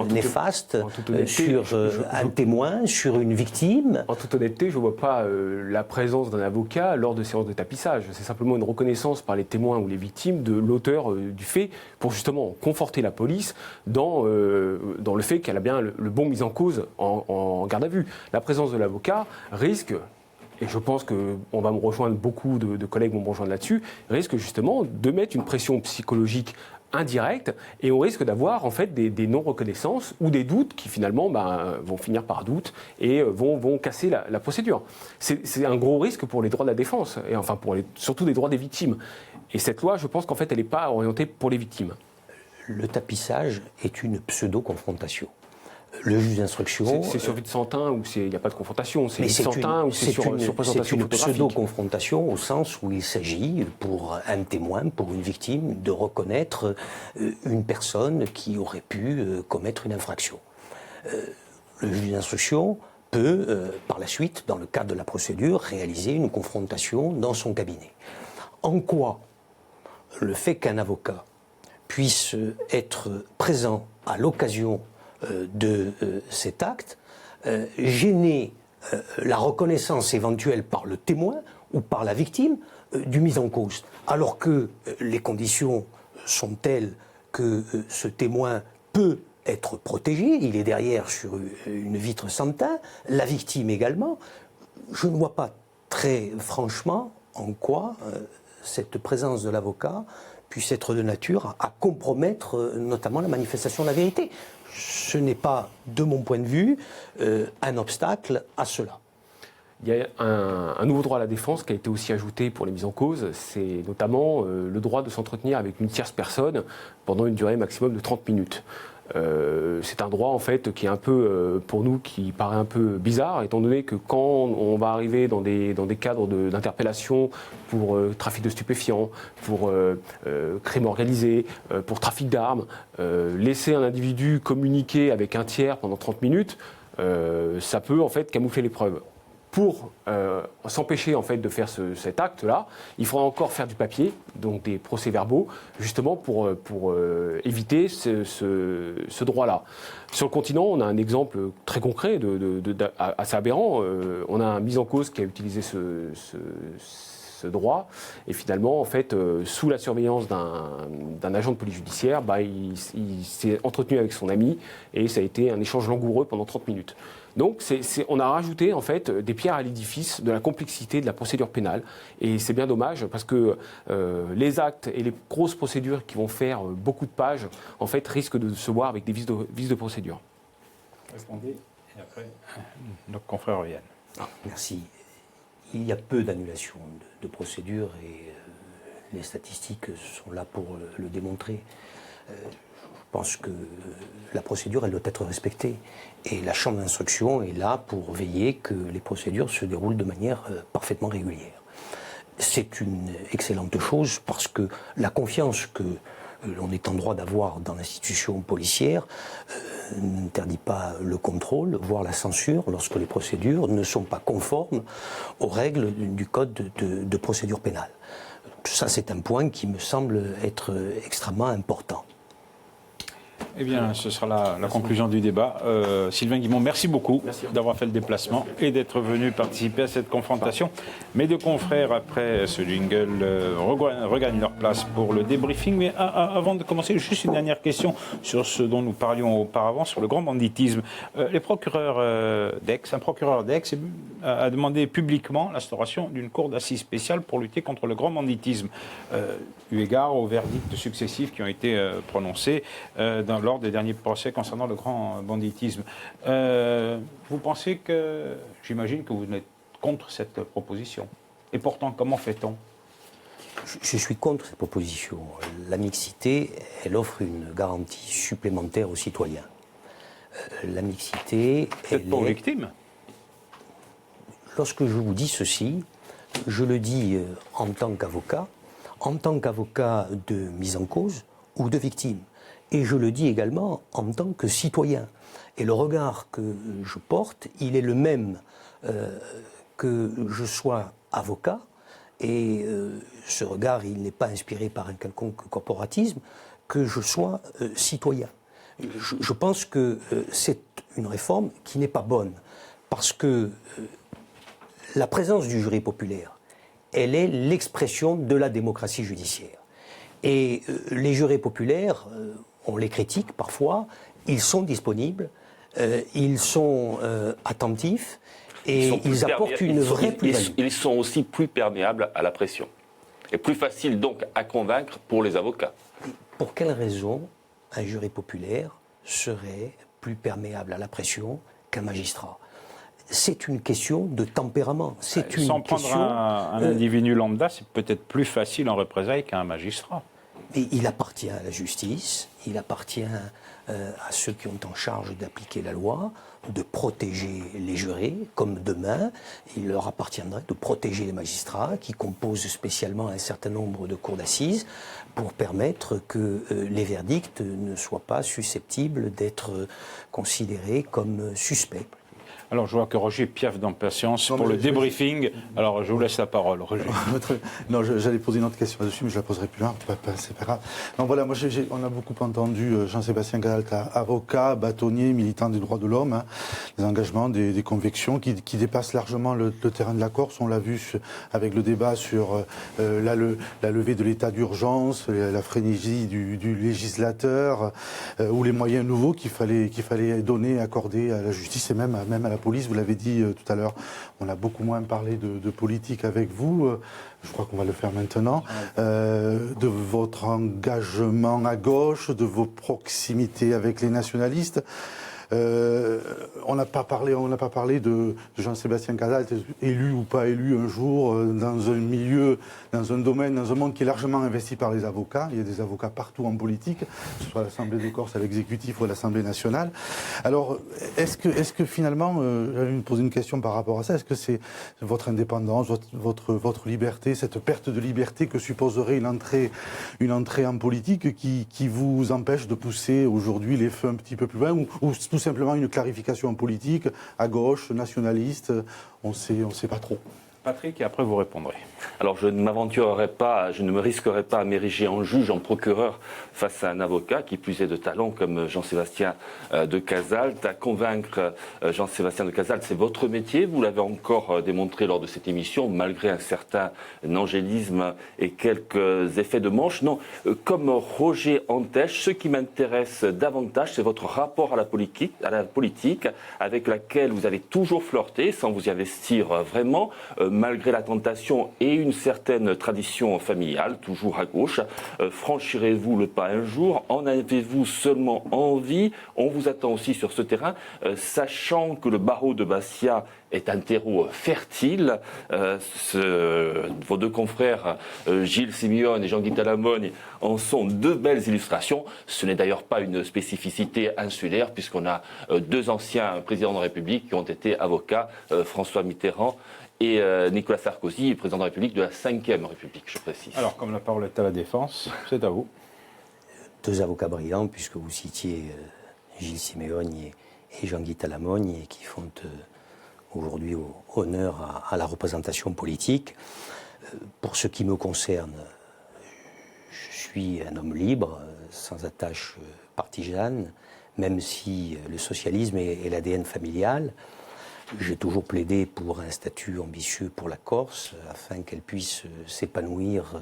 néfaste sur un témoin, sur une victime. En toute honnêteté, je ne vois pas la présence d'un avocat lors de séances de tapissage. C'est simplement une reconnaissance par les témoins ou les victimes de l'auteur du fait pour justement conforter la police dans le fait qu'elle a bien le bon mis en cause en garde à vue. La présence de l'avocat risque, et je pense qu'on va me rejoindre, beaucoup de collègues vont me rejoindre là-dessus, risque justement de mettre une pression psychologique indirecte, et on risque d'avoir en fait des non-reconnaissances ou des doutes qui finalement vont finir par doute et vont casser la procédure. C'est un gros risque pour les droits de la défense, et enfin surtout les droits des victimes. Et cette loi, je pense qu'en fait, elle n'est pas orientée pour les victimes. Le tapissage est une pseudo-confrontation. Le juge d'instruction... C'est sur Vicentins où il n'y a pas de confrontation, c'est Vicentins où c'est sur présentation photographique. C'est une pseudo-confrontation au sens où il s'agit, pour un témoin, pour une victime, de reconnaître une personne qui aurait pu commettre une infraction. Le juge d'instruction peut, par la suite, dans le cadre de la procédure, réaliser une confrontation dans son cabinet. En quoi le fait qu'un avocat puisse être présent à l'occasion de cet acte, gêner la reconnaissance éventuelle par le témoin ou par la victime du mis en cause, alors que les conditions sont telles que ce témoin peut être protégé, il est derrière sur une vitre sans teint, la victime également. Je ne vois pas très franchement en quoi cette présence de l'avocat puisse être de nature à compromettre notamment la manifestation de la vérité. Ce n'est pas, de mon point de vue, un obstacle à cela. Il y a un nouveau droit à la défense qui a été aussi ajouté pour les mises en cause, c'est notamment le droit de s'entretenir avec une tierce personne pendant une durée maximum de 30 minutes. C'est un droit en fait qui est un peu, pour nous, qui paraît un peu bizarre, étant donné que quand on va arriver dans des cadres d'interpellation pour trafic de stupéfiants, pour crime organisé, pour trafic d'armes, laisser un individu communiquer avec un tiers pendant 30 minutes, ça peut en fait camoufler les preuves. Pour s'empêcher en fait de faire cet acte-là, il faudra encore faire du papier, donc des procès-verbaux, justement pour éviter ce droit-là. Sur le continent, on a un exemple très concret assez aberrant. On a un mis en cause qui a utilisé ce droit, et finalement, en fait, sous la surveillance d'un agent de police judiciaire, il s'est entretenu avec son ami, et ça a été un échange langoureux pendant 30 minutes. Donc, on a rajouté en fait des pierres à l'édifice de la complexité de la procédure pénale, et c'est bien dommage parce que les actes et les grosses procédures qui vont faire beaucoup de pages, en fait, risquent de se voir avec des vices de procédure. Répondez, et après, notre confrère revienne. Merci. Il y a peu d'annulations de procédures et les statistiques sont là pour le démontrer. Je pense que la procédure, elle doit être respectée. Et la chambre d'instruction est là pour veiller que les procédures se déroulent de manière parfaitement régulière. C'est une excellente chose parce que la confiance que l'on est en droit d'avoir dans l'institution policière n'interdit pas le contrôle, voire la censure, lorsque les procédures ne sont pas conformes aux règles du code de procédure pénale. Ça, c'est un point qui me semble être extrêmement important. Eh bien, ce sera la conclusion du débat. Sylvain Guimond, merci beaucoup d'avoir fait le déplacement et d'être venu participer à cette confrontation. Mes deux confrères, après ce jingle, regagnent leur place pour le débriefing. Mais avant de commencer, juste une dernière question sur ce dont nous parlions auparavant, sur le grand banditisme. Un procureur d'Aix a demandé publiquement l'instauration d'une cour d'assises spéciale pour lutter contre le grand banditisme, eu égard aux verdicts successifs qui ont été prononcés lors des derniers procès concernant le grand banditisme. Vous pensez que, j'imagine que vous êtes contre cette proposition. Et pourtant, comment fait-on ? Je suis contre cette proposition. La mixité, elle offre une garantie supplémentaire aux citoyens. La mixité... Peut-être pas aux victimes ? Lorsque je vous dis ceci, je le dis en tant qu'avocat de mise en cause ou de victime. Et je le dis également en tant que citoyen. Et le regard que je porte, il est le même que je sois avocat. Et ce regard, il n'est pas inspiré par un quelconque corporatisme, que je sois citoyen. Je pense que c'est une réforme qui n'est pas bonne. Parce que la présence du jury populaire, elle est l'expression de la démocratie judiciaire. Et les jurés populaires... on les critique parfois, ils sont disponibles, ils sont attentifs et ils apportent une vraie plus-value. Ils sont aussi plus perméables à la pression et plus faciles donc à convaincre pour les avocats. pour quelle raison un jury populaire serait plus perméable à la pression qu'un magistrat? C'est une question de tempérament. C'est une Sans prendre question, un individu lambda, c'est peut-être plus facile en représailles qu'un magistrat. Et il appartient à la justice, il appartient à ceux qui ont en charge d'appliquer la loi, de protéger les jurés, comme demain, il leur appartiendrait de protéger les magistrats qui composent spécialement un certain nombre de cours d'assises pour permettre que les verdicts ne soient pas susceptibles d'être considérés comme suspects. Alors, je vois que Roger piaffe d'impatience Non, pour mais le débriefing. Alors, je vous laisse la parole, Roger. Non, j'allais poser une autre question là-dessus, mais je la poserai plus loin, c'est pas grave. Non, voilà, moi, on a beaucoup entendu Jean-Sébastien Gazalt, avocat, bâtonnier, militant des droits de l'homme, hein, des engagements, des convictions qui dépassent largement le terrain de la Corse. On l'a vu avec le débat sur la levée de l'état d'urgence, la frénésie du législateur, ou les moyens nouveaux qu'il fallait donner, accorder à la justice et même à la police. Vous l'avez dit tout à l'heure, on a beaucoup moins parlé de politique avec vous. Je crois qu'on va le faire maintenant. De votre engagement à gauche, de vos proximités avec les nationalistes. On n'a pas parlé de Jean-Sébastien Gazalt, élu ou pas élu un jour dans un milieu, dans un domaine, dans un monde qui est largement investi par les avocats. Il y a des avocats partout en politique, que ce soit à l'Assemblée de Corse, à l'exécutif ou à l'Assemblée nationale. Alors, est-ce que finalement, j'allais me poser une question par rapport à ça, est-ce que c'est votre indépendance, votre liberté, cette perte de liberté que supposerait une entrée en politique qui vous empêche de pousser aujourd'hui les feux un petit peu plus loin ou tout simplement une clarification politique, à gauche, nationaliste, on sait pas trop. Patrick, et après vous répondrez. Alors je ne m'aventurerai pas, je ne me risquerai pas à m'ériger en juge, en procureur face à un avocat, qui plus est de talent comme Jean-Sébastien de Cazalt. À convaincre Jean-Sébastien de Cazalt, c'est votre métier, vous l'avez encore démontré lors de cette émission, malgré un certain angélisme et quelques effets de manche. Non, comme Roger Antèche, ce qui m'intéresse davantage, c'est votre rapport à la politique, avec laquelle vous avez toujours flirté, sans vous y investir vraiment, malgré la tentation et une certaine tradition familiale, toujours à gauche. Franchirez-vous le pas un jour? En avez-vous seulement envie? On vous attend aussi sur ce terrain, sachant que le barreau de Bastia est un terreau fertile. Vos deux confrères, Gilles Simeone et Jean-Guy Talamogne, en sont deux belles illustrations. Ce n'est d'ailleurs pas une spécificité insulaire, puisqu'on a deux anciens présidents de la République qui ont été avocats, François Mitterrand et Nicolas Sarkozy, président de la République de la Ve République, je précise. Alors, comme la parole est à la défense, c'est à vous. Deux avocats brillants, puisque vous citiez Gilles Simeone et Jean-Guy Talamogne, qui font aujourd'hui honneur à la représentation politique. Pour ce qui me concerne, je suis un homme libre, sans attache partisane, même si le socialisme est l'ADN familial. J'ai toujours plaidé pour un statut ambitieux pour la Corse, afin qu'elle puisse s'épanouir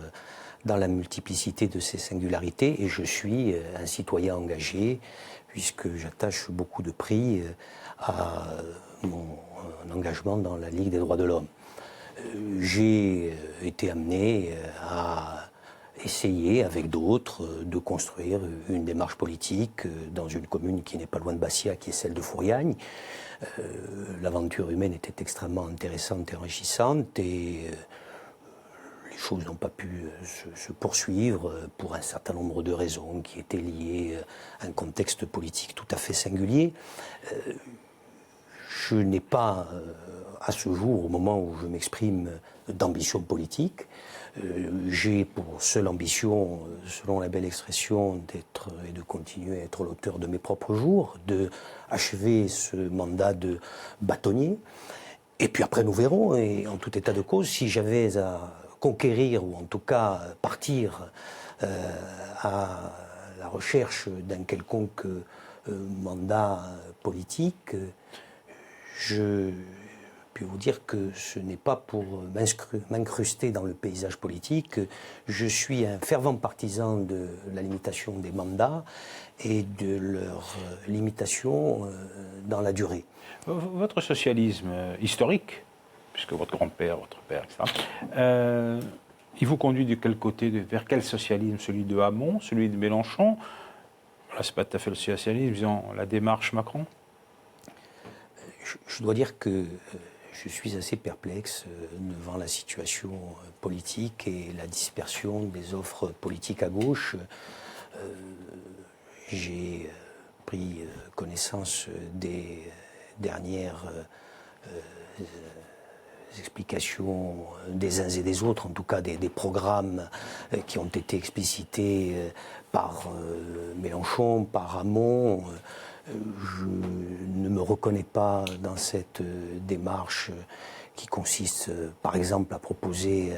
dans la multiplicité de ses singularités. Et je suis un citoyen engagé, puisque j'attache beaucoup de prix à mon engagement dans la Ligue des droits de l'homme. J'ai été amené à essayer, avec d'autres, de construire une démarche politique dans une commune qui n'est pas loin de Bastia, qui est celle de Fouriagne. L'aventure humaine était extrêmement intéressante et enrichissante, et les choses n'ont pas pu se poursuivre pour un certain nombre de raisons qui étaient liées à un contexte politique tout à fait singulier. Je n'ai pas, à ce jour, au moment où je m'exprime, d'ambition politique. J'ai pour seule ambition, selon la belle expression, d'être et de continuer à être l'auteur de mes propres jours, de achever ce mandat de bâtonnier. Et puis après, nous verrons. Et en tout état de cause, si j'avais à conquérir, ou en tout cas partir à la recherche d'un quelconque mandat politique, je peux vous dire que ce n'est pas pour m'incruster dans le paysage politique. Je suis un fervent partisan de la limitation des mandats et de leur limitation dans la durée. Votre socialisme historique, puisque votre grand-père, votre père, etc., Il vous conduit de quel côté, vers quel socialisme? Celui de Hamon, celui de Mélenchon? Là, c'est pas tout à fait le socialisme, disons la démarche Macron. Je dois dire que je suis assez perplexe devant la situation politique et la dispersion des offres politiques à gauche. J'ai pris connaissance des dernières explications des uns et des autres, en tout cas des programmes qui ont été explicités par Mélenchon, par Hamon. Je ne me reconnais pas dans cette démarche qui consiste, par exemple, à proposer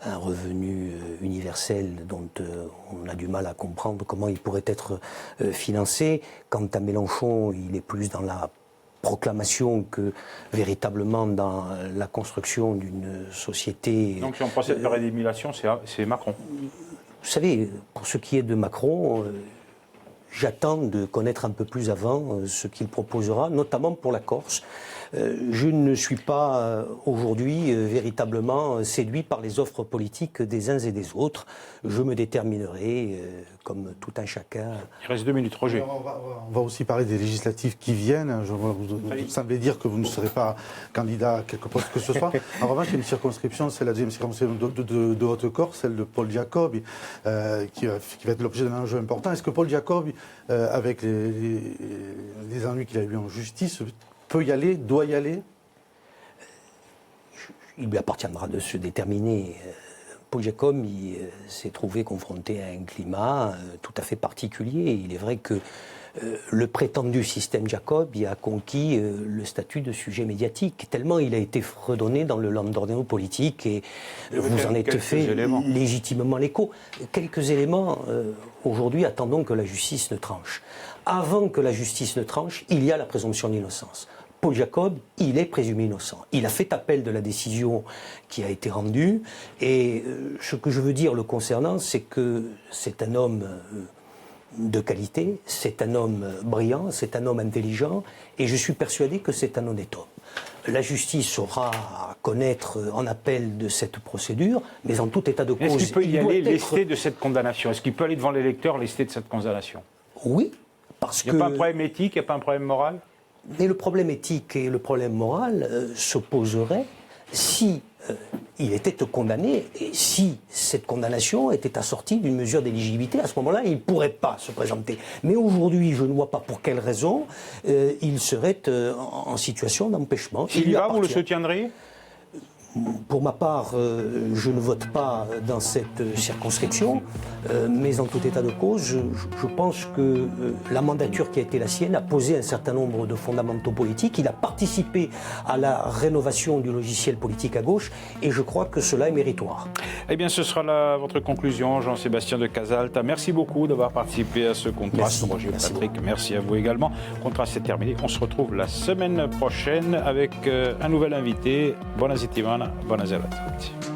un revenu universel dont on a du mal à comprendre comment il pourrait être financé. Quant à Mélenchon, il est plus dans la proclamation que véritablement dans la construction d'une société. Donc si on procède par élimination, c'est Macron. Vous savez, pour ce qui est de Macron, j'attends de connaître un peu plus avant ce qu'il proposera, notamment pour la Corse. Je ne suis pas aujourd'hui véritablement séduit par les offres politiques des uns et des autres. Je me déterminerai, comme tout un chacun. Il reste 2 minutes, Roger. On va aussi parler des législatives qui viennent. Vous semblez dire que vous ne serez pas candidat à quelque poste que ce soit. En revanche, il y a une circonscription, c'est la deuxième circonscription de Haute-Corse, celle de Paul Jacob, qui va être l'objet d'un enjeu important. Est-ce que Paul Jacob, avec les ennuis qu'il a eu en justice, peut y aller, doit y aller? Il lui appartiendra de se déterminer. Paul Jacob s'est trouvé confronté à un climat tout à fait particulier. Il est vrai que le prétendu système Jacob y a conquis le statut de sujet médiatique, tellement il a été fredonné dans le landornéo politique et vous en êtes fait légitimement l'écho. Quelques éléments. Aujourd'hui, attendons que la justice ne tranche. Avant que la justice ne tranche, il y a la présomption d'innocence. Paul Jacob, il est présumé innocent. Il a fait appel de la décision qui a été rendue. Et ce que je veux dire le concernant, c'est que c'est un homme de qualité, c'est un homme brillant, c'est un homme intelligent, et je suis persuadé que c'est un honnête homme. La justice aura connaître en appel de cette procédure, mais en tout état de cause... Est-ce qu'il peut y aller lesté de cette condamnation? Est-ce qu'il peut aller devant l'électeur lesté de cette condamnation? Oui, parce que... Il n'y a pas un problème éthique, il n'y a pas un problème moral? Mais le problème éthique et le problème moral s'opposeraient si il était condamné et si cette condamnation était assortie d'une mesure d'éligibilité. À ce moment-là, il ne pourrait pas se présenter. Mais aujourd'hui, je ne vois pas pour quelle raison il serait en situation d'empêchement. S'il y va, vous le soutiendriez? Pour ma part, je ne vote pas dans cette circonscription, mais en tout état de cause, je pense que la mandature qui a été la sienne a posé un certain nombre de fondamentaux politiques. Il a participé à la rénovation du logiciel politique à gauche, et je crois que cela est méritoire. Eh bien, ce sera là votre conclusion, Jean-Sébastien de Casalta. Merci beaucoup d'avoir participé à ce contraste. Roger Patrick, merci à vous également. Contraste est terminé. On se retrouve la semaine prochaine avec un nouvel invité. Buona settimana. Buonasera a tutti.